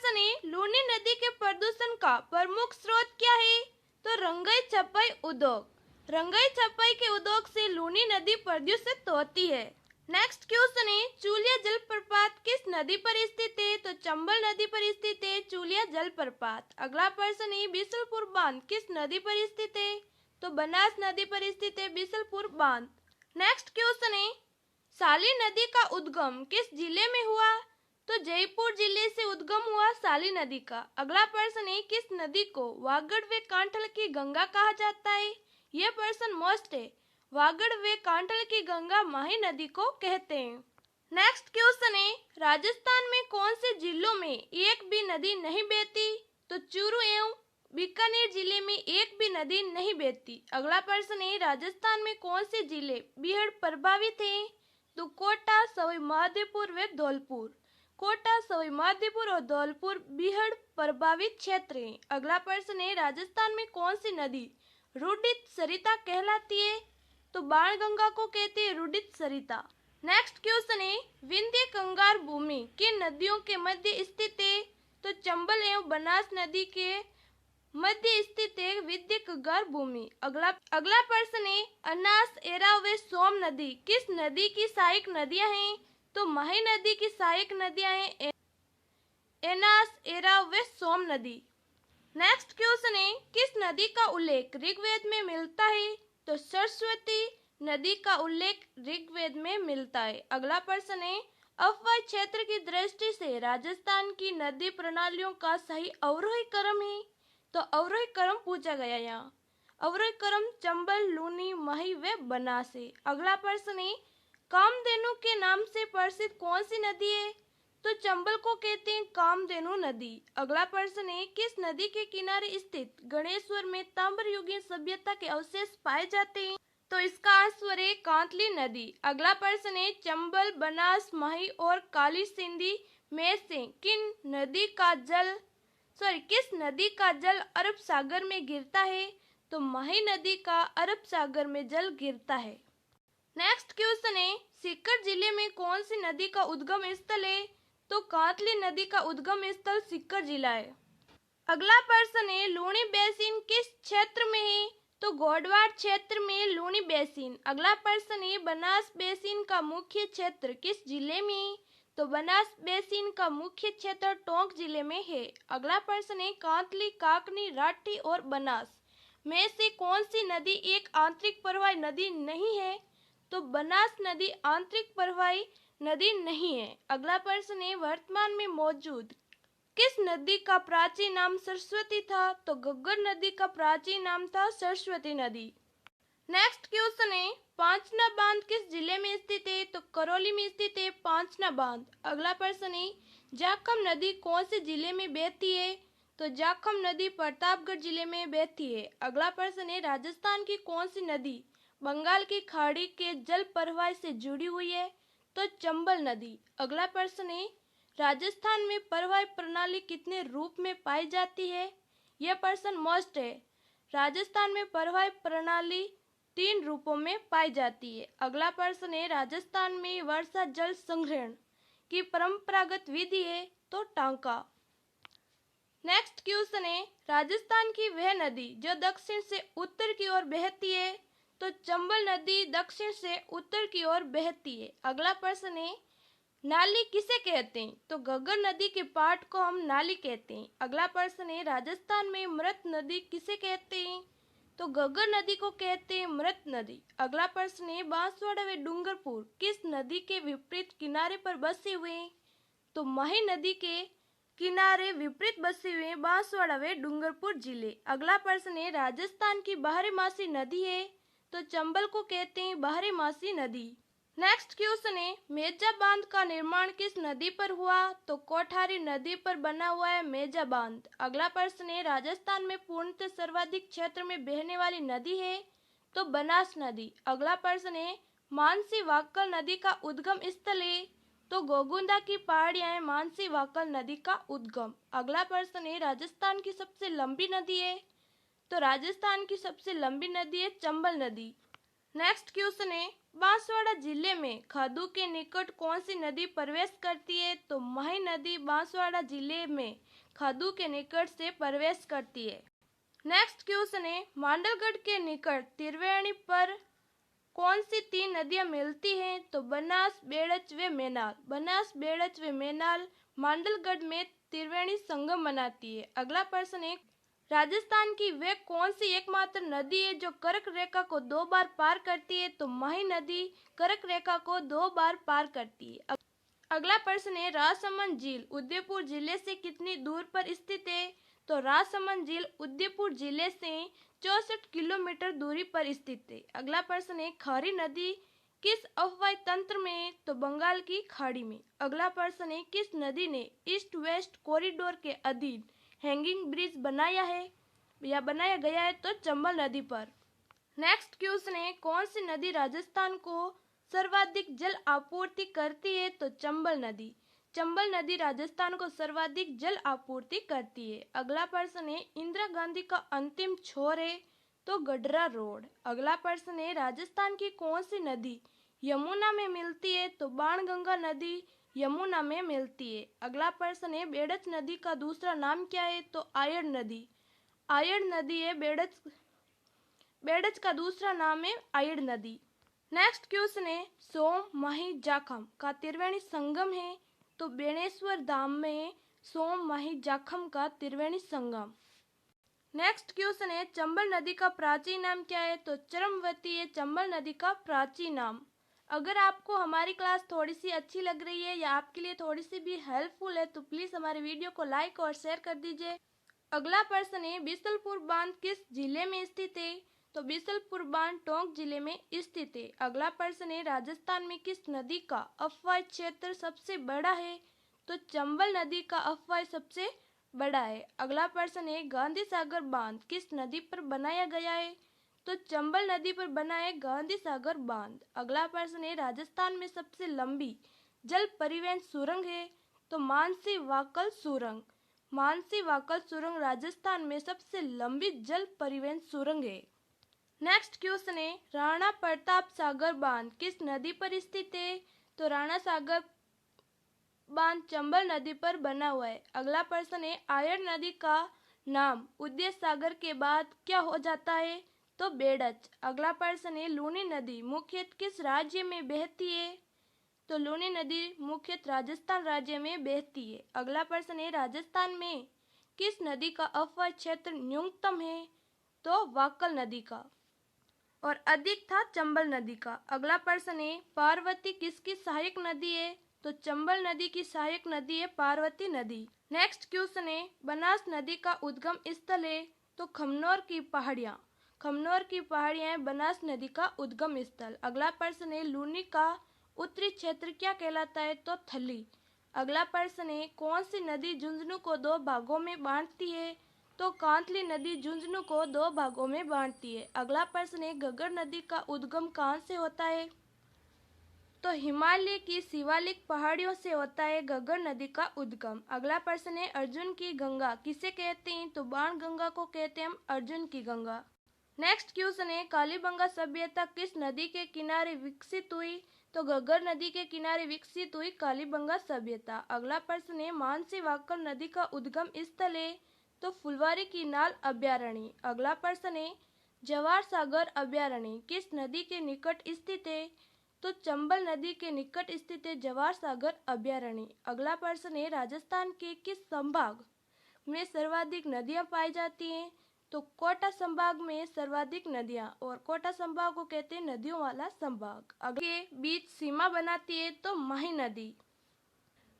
Question है, लूनी नदी के प्रदूषण का प्रमुख स्रोत क्या है? तो रंगाई छपाई उद्योग। रंगाई छपाई के उद्योग से लूनी नदी प्रदूषित होती है। नेक्स्ट क्वेश्चन है, चूलिया जलप्रपात किस नदी पर स्थित है? तो चंबल नदी पर स्थित है चूलिया जलप्रपात। अगला प्रश्न है, बीसलपुर बांध किस नदी पर स्थित है? तो बनास नदी पर स्थित है बीसलपुर बांध। नेक्स्ट क्वेश्चन है, साली नदी का उद्गम किस जिले में हुआ? तो जयपुर जिले से उद्गम हुआ साली नदी का। अगला प्रश्न है, किस नदी को वागड़ व कांठल की गंगा कहा जाता है? यह प्रश्न मोस्ट है। वागड़ व कांठल की गंगा माही नदी को कहते हैं। नेक्स्ट क्वेश्चन है, राजस्थान में कौन से जिलों में एक भी नदी नहीं बहती? तो चूरू एवं बीकानेर जिले में एक भी नदी नहीं बहती। अगला प्रश्न है, राजस्थान में कौन से जिले बीहड़ प्रभावित हैं? तो कोटा, सवाई माधोपुर व धौलपुर। कोटा, सवाई माधोपुर और धौलपुर बीहड़ प्रभावित क्षेत्र हैं। अगला प्रश्न है, राजस्थान में कौन सी नदी रूडित सरिता कहलाती है? तो बाणगंगा को कहते हैं रूडित सरिता। नेक्स्ट क्वेश्चन है, विंध्य कंगार भूमि किन नदियों के मध्य स्थित है? तो चंबल एवं बनास नदी के मध्य स्थित है विंध्य कंगार भूमि। अगला प्रश्न है, अनास, एराव व सोम नदी किस नदी की सहायक नदियां हैं? तो माही नदी की सहायक नदियां हैं एनास, एराव व सोम नदी। नेक्स्ट क्वेश्चन है, किस नदी का उल्लेख ऋग्वेद में मिलता है? तो सरस्वती नदी का उल्लेख ऋग्वेद में मिलता है। अगला प्रश्न है, अपवाह क्षेत्र की दृष्टि से राजस्थान की नदी प्रणालियों का सही अवरोही क्रम है? तो अवरोही क्रम पूछा गया यहाँ। अवरोही क्रम चंबल, लूनी, माही व बनास है। अगला प्रश्न है, कामधेनु के नाम से प्रसिद्ध कौन सी नदी है? तो चंबल को कहते हैं कामधेनु नदी। अगला प्रश्न है, किस नदी के किनारे स्थित गणेश्वर में ताम्र युगीन सभ्यता के अवशेष पाए जाते हैं? तो इसका आंसर है कांतली नदी। अगला प्रश्न है, चंबल, बनास, माही और काली सिंधी में से किस नदी का जल अरब सागर में गिरता है? तो माही नदी का अरब सागर में जल गिरता है। नेक्स्ट क्वेश्चन है, सीकर जिले में कौन सी नदी का उद्गम स्थल है? तो कांतली नदी का उद्गम स्थल सीकर जिला है। अगला प्रश्न है, लूनी बेसिन किस क्षेत्र में है? तो गोडवाड़ क्षेत्र में लूनी बेसिन। अगला प्रश्न है, बनास बेसिन का मुख्य क्षेत्र किस जिले में है? तो बनास बेसिन का मुख्य क्षेत्र टोंक जिले में है। अगला प्रश्न है, कांतली, काकनी, राठी और बनास में से कौन सी नदी एक आंतरिक प्रवाही नदी नहीं है? तो बनास नदी आंतरिक प्रवाही नदी नहीं है। अगला प्रश्न है, वर्तमान में मौजूद किस नदी का प्राचीन नाम सरस्वती था? तो घग्गर नदी का प्राचीन नाम था सरस्वती नदी। नेक्स्ट क्वेश्चन है, पांचना बांध किस जिले में स्थित है? तो करौली में स्थित है पांचना बांध। अगला प्रश्न है, जाखम नदी कौन से जिले में बहती है? तो जाखम नदी प्रतापगढ़ जिले में बहती है। अगला प्रश्न है, राजस्थान की कौन सी नदी बंगाल की खाड़ी के जल प्रवाह से जुड़ी हुई है? तो चंबल नदी। अगला प्रश्न है, राजस्थान में प्रवाह प्रणाली कितने रूप में पाई जाती है? यह प्रश्न मोस्ट है। राजस्थान में प्रवाह प्रणाली 3 रूपों में पाई जाती है। अगला प्रश्न है, राजस्थान में वर्षा जल संग्रहण की परंपरागत विधि है? तो टांका। नेक्स्ट क्वेश्चन है, राजस्थान की वह नदी जो दक्षिण से उत्तर की ओर बहती है? तो चंबल नदी दक्षिण से उत्तर की ओर बहती है। अगला प्रश्न है, नाली किसे कहते हैं? तो घग्गर नदी के पाठ को हम नाली कहते हैं। अगला प्रश्न है, राजस्थान में मृत नदी किसे कहते हैं? तो घग्गर नदी को कहते हैं मृत नदी। अगला प्रश्न है, बांसवाड़ा व डूंगरपुर किस नदी के विपरीत किनारे पर बसे हुए हैं? तो माही नदी के किनारे विपरीत बसे हुए बांसवाड़ा व डूंगरपुर जिले। अगला प्रश्न है, राजस्थान की बारहमासी नदी है? तो चंबल को कहते हैं बारहमासी नदी। नेक्स्ट क्वेश्चन है, मेजा बांध का निर्माण किस नदी पर हुआ? तो कोठारी नदी पर बना हुआ है मेजा बांध। अगला प्रश्न है, राजस्थान में पूर्णतः सर्वाधिक क्षेत्र में बहने वाली नदी है? तो बनास नदी। अगला प्रश्न है, मानसी वाक्कल नदी का उद्गम स्थल है? तो गोगुंदा की पहाड़ियां है मानसी वाक्कल नदी का उद्गम। अगला प्रश्न है, राजस्थान की सबसे लंबी नदी है? तो राजस्थान की सबसे लंबी नदी है चंबल नदी। नेक्स्ट क्वेश्चन है, बांसवाड़ा जिले में खादू के निकट कौन सी नदी प्रवेश करती है? तो मही नदी बांसवाड़ा जिले में खादू के निकट से प्रवेश करती है। नेक्स्ट क्वेश्चन है, मांडलगढ़ के निकट त्रिवेणी पर कौन सी 3 नदियां मिलती हैं? तो बनास, बेड़च व मेनाल। बनास, बेड़च व मेनाल मांडलगढ़ में त्रिवेणी संगम बनाती है। अगला प्रश्न है, राजस्थान की वे कौन सी एकमात्र नदी है जो कर्क रेखा को 2 बार पार करती है? तो मही नदी कर्क रेखा को 2 बार पार करती है। अगला प्रश्न है, राजसमंद झील उदयपुर जिले से कितनी दूर पर स्थित है? तो राजसमंद झील उदयपुर जिले से 64 किलोमीटर दूरी पर स्थित है। अगला प्रश्न है, खारी नदी किस अफवाह तंत्र में है? तो बंगाल की खाड़ी में। अगला प्रश्न है, किस नदी ने ईस्ट वेस्ट कॉरिडोर के अधीन हैंगिंग ब्रिज बनाया है या बनाया गया है? तो चंबल नदी पर। नेक्स्ट क्वेश्चन है, कौन सी नदी राजस्थान को सर्वाधिक जल आपूर्ति करती है? तो चंबल नदी। चंबल नदी राजस्थान को सर्वाधिक जल आपूर्ति करती है। अगला प्रश्न है, इंदिरा गांधी का अंतिम छोर है? तो गडरा रोड। अगला प्रश्न है, राजस्थान की कौन सी नदी यमुना में मिलती है? तो बाणगंगा नदी यमुना में मिलती है। अगला प्रश्न है, बेड़च नदी का दूसरा नाम क्या है? तो आयड़ नदी। आयड़ नदी है बेड़च। बेड़च का दूसरा नाम है आयड़ नदी। नेक्स्ट क्वेश्चन है, सोम मही जाखम का त्रिवेणी संगम है? तो बेणेश्वर धाम में सोम मही जाखम का त्रिवेणी संगम। नेक्स्ट क्वेश्चन है, चंबल नदी का प्राचीन नाम क्या है? तो चरमवती है चंबल नदी का प्राचीन नाम। अगर आपको हमारी क्लास थोड़ी सी अच्छी लग रही है या आपके लिए थोड़ी सी भी हेल्पफुल है तो प्लीज हमारे वीडियो को लाइक और शेयर कर दीजिए। अगला प्रश्न है, बिसलपुर बांध किस जिले में स्थित है? तो बिसलपुर बांध टोंक जिले में स्थित है। अगला प्रश्न है, राजस्थान में किस नदी का अफवाह क्षेत्र सबसे बड़ा है? तो चंबल नदी का अफवाह सबसे बड़ा है। अगला प्रश्न है, गांधी सागर बांध किस नदी पर बनाया गया है? तो चंबल नदी पर बना है गांधी सागर बांध। अगला प्रश्न है, राजस्थान में सबसे लंबी जल परिवहन सुरंग है? तो मानसी वाकल सुरंग। मानसी वाकल सुरंग राजस्थान में सबसे लंबी जल परिवहन सुरंग है। नेक्स्ट क्वेश्चन है, राणा प्रताप सागर बांध किस नदी पर स्थित है? तो राणा सागर बांध चंबल नदी पर बना हुआ है। अगला प्रश्न है, आयड़ नदी का नाम उदय सागर के बाद क्या हो जाता है? तो बेड़च। अगला प्रश्न है, लूनी नदी मुख्यतः किस राज्य में बहती है? तो लूनी नदी मुख्यतः राजस्थान राज्य में बहती है। अगला प्रश्न है, राजस्थान में किस नदी का अफवाह क्षेत्र न्यूनतम है? तो वाकल नदी का, और अधिक था चंबल नदी का। अगला प्रश्न है, पार्वती किसकी सहायक नदी है? तो चंबल नदी की सहायक नदी है पार्वती नदी। नेक्स्ट क्वेश्चन है, बनास नदी का उद्गम स्थल है? तो खमनोर की पहाड़ियां। खमनोर की पहाड़ियां है बनास नदी का उद्गम स्थल। अगला प्रश्न है, लूनी का उत्तरी क्षेत्र क्या कहलाता है? तो थली। अगला प्रश्न है, कौन सी नदी झुंझुनू को 2 भागों में बांटती है? तो कांतली नदी झुंझुनू को 2 भागों में बांटती है। अगला प्रश्न है, घग्गर नदी का उद्गम कहाँ से होता है? तो हिमालय की शिवालिक पहाड़ियों से होता है घग्गर नदी का उद्गम। अगला प्रश्न है, अर्जुन की गंगा किसे कहते हैं? तो बाण गंगा को कहते हैं हम अर्जुन की गंगा। नेक्स्ट क्वेश्चन है, कालीबंगा सभ्यता किस नदी के किनारे विकसित हुई? तो घग्गर नदी के किनारे विकसित हुई कालीबंगा सभ्यता। अगला प्रश्न है, मानसी वाकल नदी का उद्गम स्थल है? तो फुलवारी की नाल अभ्यारण्य। अगला प्रश्न है, जवाहर सागर अभ्यारण्य किस नदी के निकट स्थित है? तो चंबल नदी के निकट स्थित है जवाहर सागर अभ्यारण्य। अगला प्रश्न है, राजस्थान के किस संभाग में सर्वाधिक नदियां पाई जाती हैं? तो कोटा संभाग में सर्वाधिक नदियां, और कोटा संभाग को कहते हैं नदियों वाला संभाग। अगर के बीच सीमा बनाती है तो मही नदी।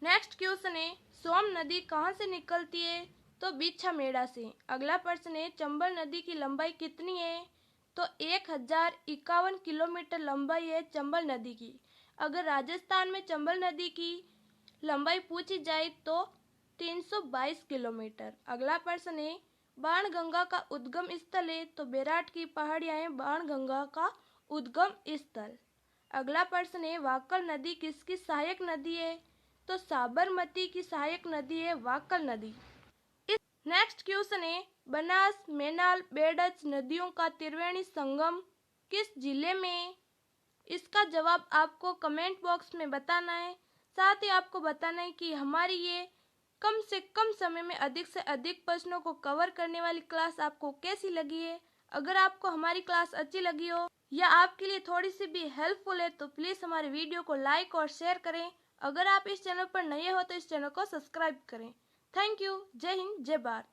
नेक्स्ट क्वेश्चन है, सोम नदी कहाँ से निकलती है? तो बिछामेड़ा से। अगला प्रश्न है, चंबल नदी की लंबाई कितनी है? तो 1051 किलोमीटर लंबाई है चंबल नदी की। अगर राजस्थान में चंबल नदी की लंबाई पूछी जाए तो 322 किलोमीटर। अगला प्रश्न है, बाणगंगा का उद्गम स्थल है? तो बेराट की पहाड़ियां हैं बाणगंगा का उद्गम स्थल। अगला प्रश्न है, वाकल नदी किसकी सहायक नदी है? तो साबरमती की सहायक नदी है वाकल नदी। नेक्स्ट क्वेश्चन है, बनास, मेनाल, बेड़च नदियों का त्रिवेणी संगम किस जिले में? इसका जवाब आपको कमेंट बॉक्स में बताना है। साथ ही आपको बताना है कि हमारी ये कम से कम समय में अधिक से अधिक प्रश्नों को कवर करने वाली क्लास आपको कैसी लगी है। अगर आपको हमारी क्लास अच्छी लगी हो या आपके लिए थोड़ी सी भी हेल्पफुल है तो प्लीज़ हमारे वीडियो को लाइक और शेयर करें। अगर आप इस चैनल पर नए हो तो इस चैनल को सब्सक्राइब करें। Thank you. जय हिंद, जय भारत।